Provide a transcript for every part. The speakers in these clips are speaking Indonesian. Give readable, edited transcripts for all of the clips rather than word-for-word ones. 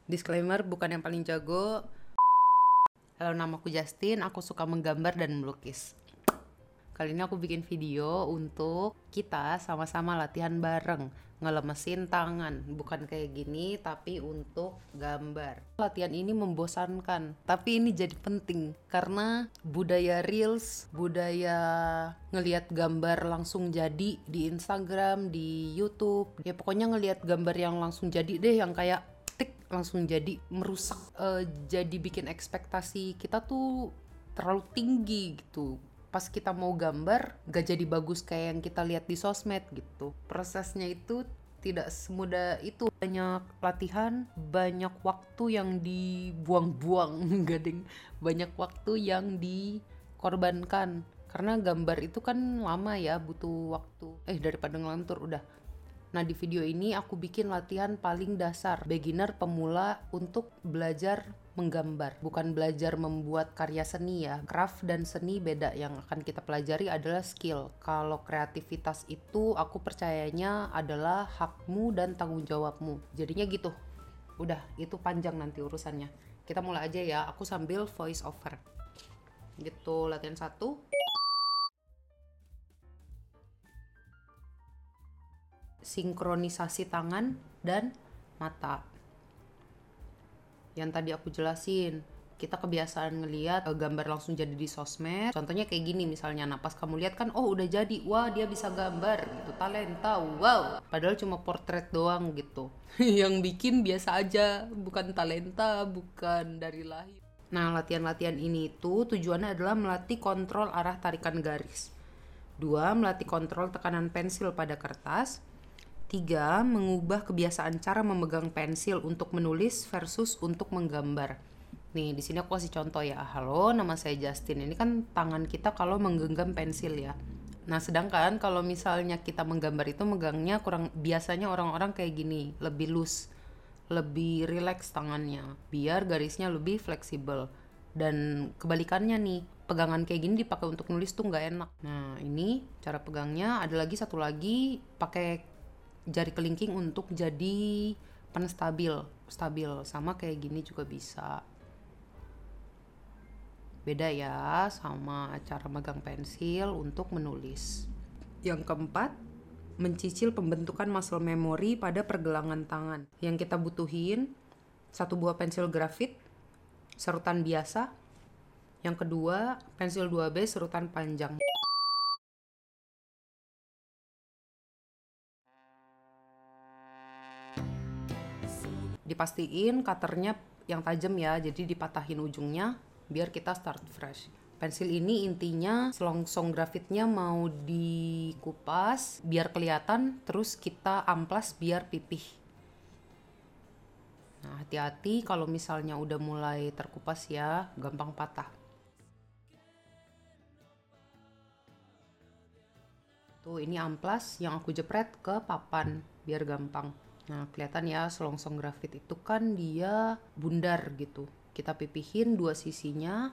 Disclaimer, bukan yang paling jago. Halo, namaku Justin, aku suka menggambar dan melukis. Kali ini aku bikin video untuk kita sama-sama latihan bareng, ngelemesin tangan. Bukan kayak gini, tapi untuk gambar. Latihan ini membosankan, tapi ini jadi penting karena budaya reels, budaya ngelihat gambar langsung jadi di Instagram, di YouTube. Ya pokoknya ngelihat gambar yang langsung jadi deh, yang kayak langsung jadi merusak, jadi bikin ekspektasi kita tuh terlalu tinggi gitu. Pas kita mau gambar gak jadi bagus kayak yang kita lihat di sosmed gitu. Prosesnya itu tidak semudah itu, banyak latihan, banyak waktu yang dibuang-buang gading, banyak waktu yang dikorbankan karena gambar itu kan lama ya, butuh waktu. Daripada ngelantur udah. Nah, di video ini aku bikin latihan paling dasar, beginner pemula untuk belajar menggambar. Bukan belajar membuat karya seni ya. Craft dan seni beda, yang akan kita pelajari adalah skill. Kalau kreativitas itu aku percayanya adalah hakmu dan tanggung jawabmu. Jadinya gitu. Udah, itu panjang nanti urusannya. Kita mulai aja ya, aku sambil voice over. Gitu, latihan 1. Sinkronisasi tangan dan mata. Yang tadi aku jelasin, kita kebiasaan ngelihat gambar langsung jadi di sosmed. Contohnya kayak gini misalnya, nah pas kamu lihat kan, oh udah jadi, wah dia bisa gambar gitu, talenta, wow. Padahal cuma portrait doang gitu. Yang bikin biasa aja, bukan talenta, bukan dari lahir. Nah, latihan-latihan ini tuh tujuannya adalah melatih kontrol arah tarikan garis. 2. Melatih kontrol tekanan pensil pada kertas. 3. Mengubah kebiasaan cara memegang pensil untuk menulis versus untuk menggambar. Nih, di sini aku kasih contoh ya. Halo, nama saya Justin. Ini kan tangan kita kalau menggenggam pensil ya. Nah, sedangkan kalau misalnya kita menggambar itu megangnya biasanya orang-orang kayak gini, lebih loose, lebih relax tangannya, biar garisnya lebih fleksibel. Dan kebalikannya nih, pegangan kayak gini dipakai untuk nulis tuh nggak enak. Nah, ini cara pegangnya. Ada lagi satu lagi, pakai jari kelingking untuk jadi penstabil, stabil, sama kayak gini juga bisa. Beda ya sama cara megang pensil untuk menulis. Yang keempat, mencicil pembentukan muscle memory pada pergelangan tangan. Yang kita butuhin, 1 buah pensil grafit serutan biasa. Yang kedua, pensil 2B serutan panjang. Dipastiin cutternya yang tajam ya, jadi dipatahin ujungnya biar kita start fresh. Pensil ini intinya selongsong grafitnya mau dikupas biar kelihatan, terus kita amplas biar pipih. Nah, hati-hati kalau misalnya udah mulai terkupas ya, gampang patah. Tuh, ini amplas yang aku jepret ke papan biar gampang. Nah, kelihatan ya selongsong grafit itu kan dia bundar gitu. Kita pipihin 2 sisinya.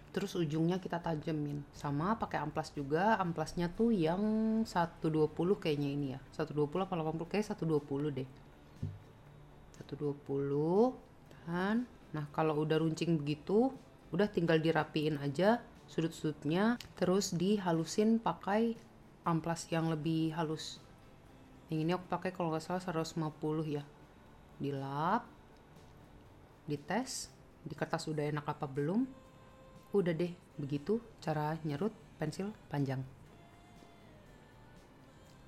Terus ujungnya kita tajemin. Sama pakai amplas juga. Amplasnya tuh yang 120 kayaknya ini ya. 120 apa 80, kayak 120 deh. 120. Dan nah, kalau udah runcing begitu, udah tinggal dirapiin aja sudut-sudutnya, terus dihalusin pakai amplas yang lebih halus. Yang ini aku pakai kalau nggak salah 150 ya. Dilap, dites, di kertas udah enak apa belum. Udah deh, begitu cara nyerut pensil panjang.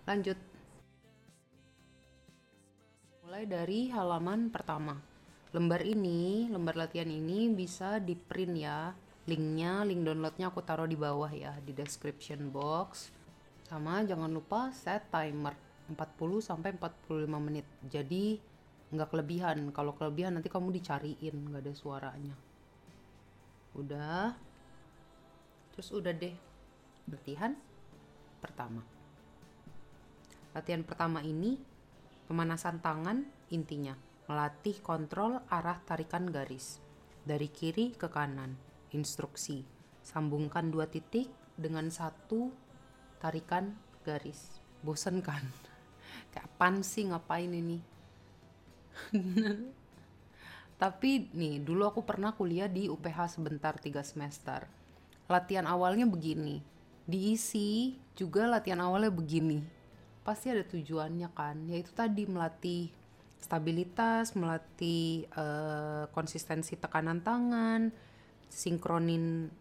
Lanjut. Mulai dari halaman pertama. Lembar latihan ini bisa di print ya. Linknya, link downloadnya aku taruh di bawah ya, di description box. Sama jangan lupa set timer 40-45 menit. Jadi nggak kelebihan. Kalau kelebihan nanti kamu dicariin, nggak ada suaranya. Udah. Terus udah deh. Latihan pertama. Latihan pertama ini pemanasan tangan intinya. Melatih kontrol arah tarikan garis. Dari kiri ke kanan. Instruksi. Sambungkan 2 titik dengan 1 tarikan garis. Bosen kan? Kayak apa apaan sih, ngapain ini. Tapi nih, dulu aku pernah kuliah di UPH sebentar 3 semester. Latihan awalnya begini. Diisi juga latihan awalnya begini. Pasti ada tujuannya kan, yaitu tadi melatih stabilitas, melatih konsistensi tekanan tangan, sinkronin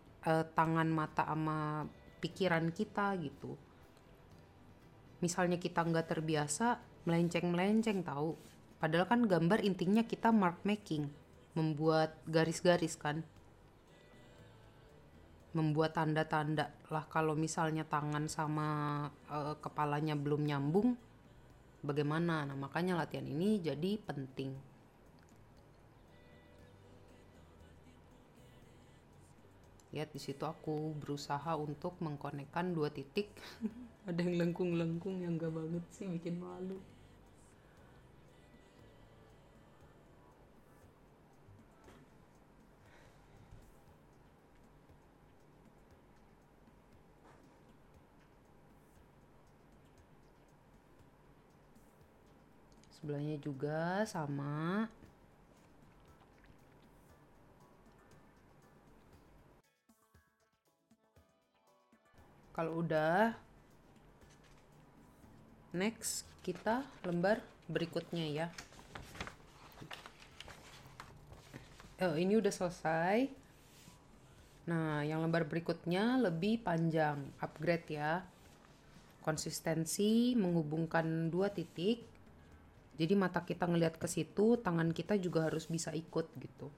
tangan, mata sama pikiran kita gitu. Misalnya kita nggak terbiasa, melenceng-melenceng tahu. Padahal kan gambar intinya kita mark making, membuat garis-garis kan, membuat tanda-tanda lah. Kalau misalnya tangan sama kepalanya belum nyambung, bagaimana? Nah makanya latihan ini jadi penting. Lihat di situ aku berusaha untuk mengkonekkan 2 titik. Ada yang lengkung-lengkung yang gak banget sih, bikin malu. Sebelahnya juga sama. Kalau udah, next kita lembar berikutnya ya. Ini udah selesai. Nah, yang lembar berikutnya lebih panjang, upgrade ya. Konsistensi menghubungkan 2 titik. Jadi mata kita ngelihat ke situ, tangan kita juga harus bisa ikut gitu.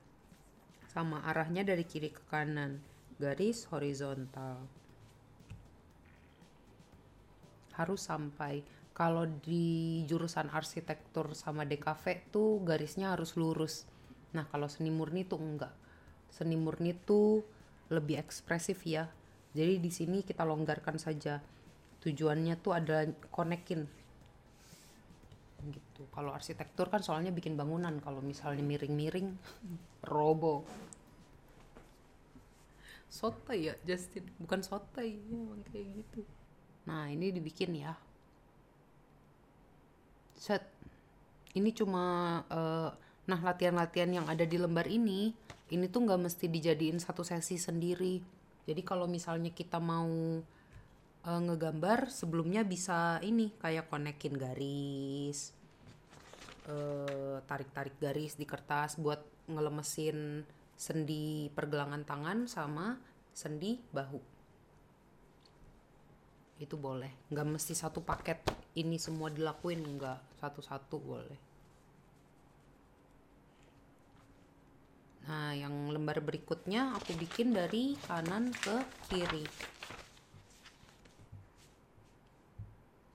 Sama arahnya dari kiri ke kanan, garis horizontal. Harus sampai. Kalau di jurusan arsitektur sama DKV tuh garisnya harus lurus. Nah, kalau seni murni tuh enggak. Seni murni tuh lebih ekspresif ya. Jadi di sini kita longgarkan saja. Tujuannya tuh adalah konekin gitu. Kalau arsitektur kan soalnya bikin bangunan, kalau misalnya miring-miring robo. Sotoy ya Justin, bukan sotoy ya, emang kayak gitu. Nah ini dibikin ya, set. Ini cuma nah latihan-latihan yang ada di lembar ini tuh nggak mesti dijadiin satu sesi sendiri. Jadi kalau misalnya kita mau ngegambar, sebelumnya bisa ini kayak konekin garis, tarik-tarik garis di kertas buat ngelemesin sendi pergelangan tangan sama sendi bahu. Itu boleh, nggak mesti satu paket ini semua dilakuin, nggak, satu-satu boleh. Nah yang lembar berikutnya aku bikin dari kanan ke kiri.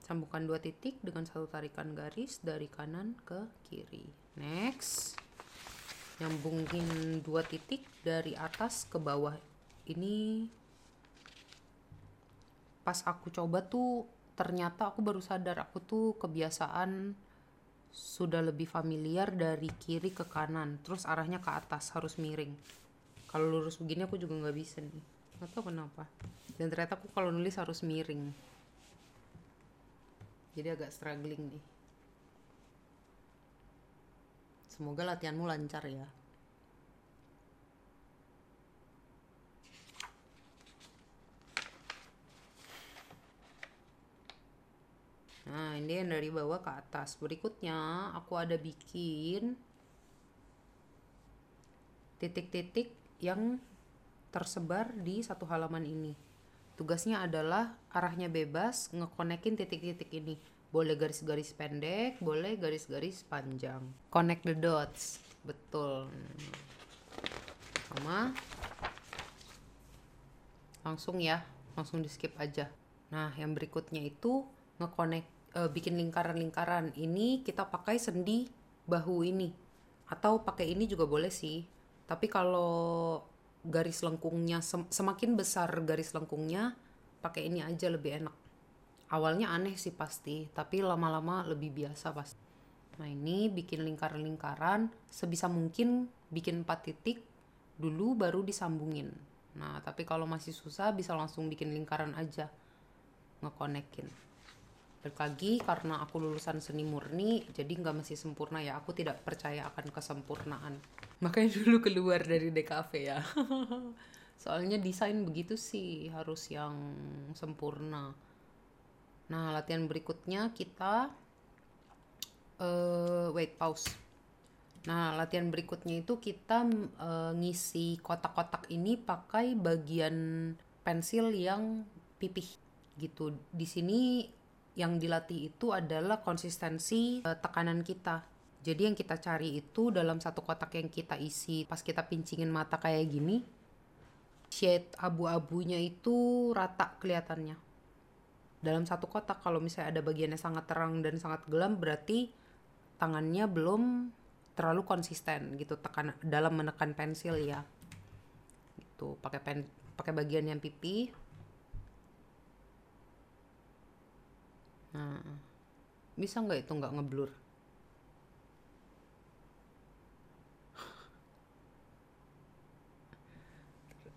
Sambungkan 2 titik dengan satu tarikan garis dari kanan ke kiri. Next, nyambungin 2 titik dari atas ke bawah. Ini pas aku coba tuh ternyata aku baru sadar, aku tuh kebiasaan sudah lebih familiar dari kiri ke kanan, terus arahnya ke atas, harus miring. Kalau lurus begini aku juga nggak bisa nih, nggak tahu kenapa. Dan ternyata aku kalau nulis harus miring, jadi agak struggling nih. Semoga latihanmu lancar ya. Nah ini yang dari bawah ke atas. Berikutnya aku ada bikin titik-titik yang tersebar di satu halaman ini. Tugasnya adalah arahnya bebas, ngekonekin titik-titik ini. Boleh garis-garis pendek, boleh garis-garis panjang. Connect the dots. Betul. Sama. Langsung ya, langsung di skip aja. Nah, yang berikutnya itu bikin lingkaran-lingkaran. Ini kita pakai sendi bahu ini. Atau pakai ini juga boleh sih. Tapi kalau garis lengkungnya semakin besar garis lengkungnya, pakai ini aja lebih enak. Awalnya aneh sih pasti, tapi lama-lama lebih biasa pasti. Nah ini bikin lingkaran-lingkaran, sebisa mungkin bikin 4 titik dulu baru disambungin. Nah tapi kalau masih susah bisa langsung bikin lingkaran aja, ngekonekin. Balik lagi, karena aku lulusan seni murni, jadi nggak mesti sempurna ya. Aku tidak percaya akan kesempurnaan. Makanya dulu keluar dari DKV ya. Soalnya desain begitu sih, harus yang sempurna. Nah, latihan berikutnya kita pause. Nah, latihan berikutnya itu kita ngisi kotak-kotak ini pakai bagian pensil yang pipih gitu. Di sini yang dilatih itu adalah konsistensi tekanan kita. Jadi yang kita cari itu dalam satu kotak yang kita isi, pas kita pincingin mata kayak gini, shade abu-abunya itu rata kelihatannya. Dalam satu kotak, kalau misalnya ada bagiannya sangat terang dan sangat gelap, berarti tangannya belum terlalu konsisten gitu dalam menekan pensil ya. Gitu, pakai bagian yang pipi. Nah, bisa nggak itu nggak ngeblur?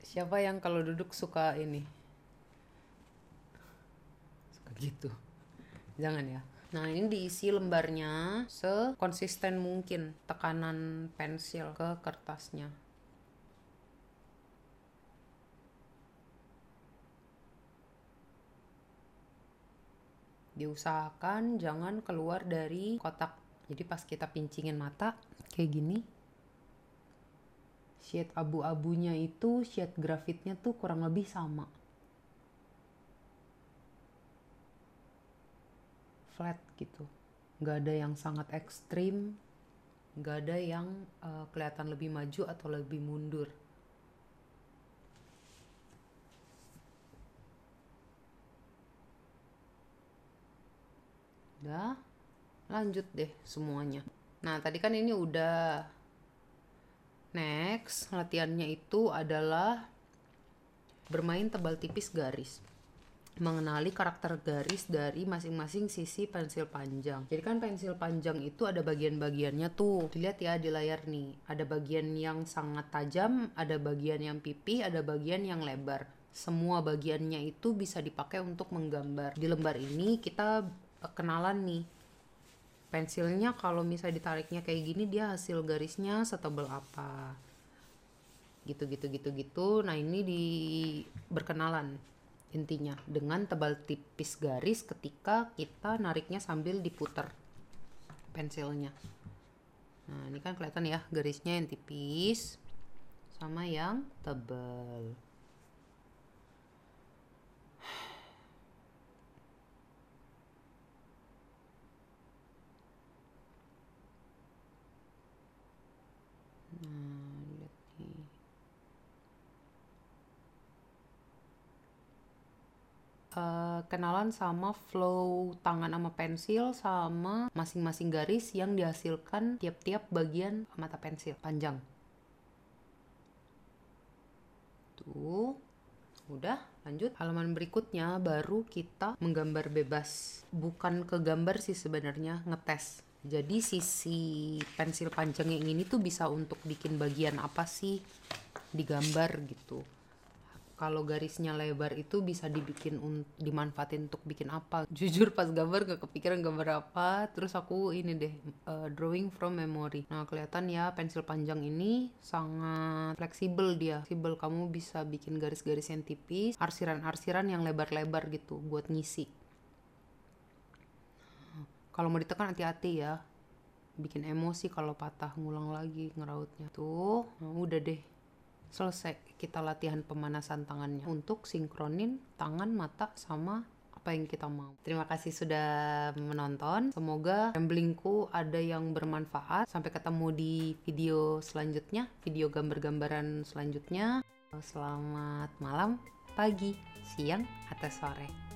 Siapa yang kalau duduk suka ini? Suka gitu. Jangan ya. Nah, ini diisi lembarnya sekonsisten mungkin tekanan pensil ke kertasnya. Diusahakan jangan keluar dari kotak. Jadi pas kita pincingin mata kayak gini, shade abu-abunya itu shade grafitnya tuh kurang lebih sama. Flat gitu, nggak ada yang sangat ekstrim, nggak ada yang kelihatan lebih maju atau lebih mundur. Udah, lanjut deh semuanya. Nah, tadi kan ini udah. Next, latihannya itu adalah bermain tebal tipis garis. Mengenali karakter garis dari masing-masing sisi pensil panjang. Jadi kan pensil panjang itu ada bagian-bagiannya tuh. Dilihat ya di layar nih. Ada bagian yang sangat tajam, ada bagian yang pipih, ada bagian yang lebar. Semua bagiannya itu bisa dipakai untuk menggambar. Di lembar ini kita kenalan nih. Pensilnya kalau misalnya ditariknya kayak gini, dia hasil garisnya setebal apa. Gitu. Nah, ini berkenalan intinya dengan tebal tipis garis ketika kita nariknya sambil diputar pensilnya. Nah, ini kan kelihatan ya garisnya yang tipis sama yang tebal. Nah, lihat nih. Kenalan sama flow tangan sama pensil sama masing-masing garis yang dihasilkan tiap-tiap bagian mata pensil panjang. Tuh, udah lanjut. Halaman berikutnya baru kita menggambar bebas. Bukan ke gambar sih sebenarnya, ngetes. Jadi sisi pensil panjang yang ini tuh bisa untuk bikin bagian apa sih digambar gitu. Kalau garisnya lebar itu bisa dimanfaatin untuk bikin apa. Jujur pas gambar gak kepikiran gambar apa. Terus aku ini deh drawing from memory. Nah, kelihatan ya pensil panjang ini sangat fleksibel dia. Fleksibel, kamu bisa bikin garis-garis yang tipis, arsiran-arsiran yang lebar-lebar gitu buat ngisi. Kalau mau ditekan hati-hati ya. Bikin emosi kalau patah, ngulang lagi ngerautnya. Tuh, nah udah deh. Selesai kita latihan pemanasan tangannya untuk sinkronin tangan, mata, sama apa yang kita mau. Terima kasih sudah menonton. Semoga ramblingku ada yang bermanfaat. Sampai ketemu di video selanjutnya, video gambar-gambaran selanjutnya. Selamat malam, pagi, siang, atau sore.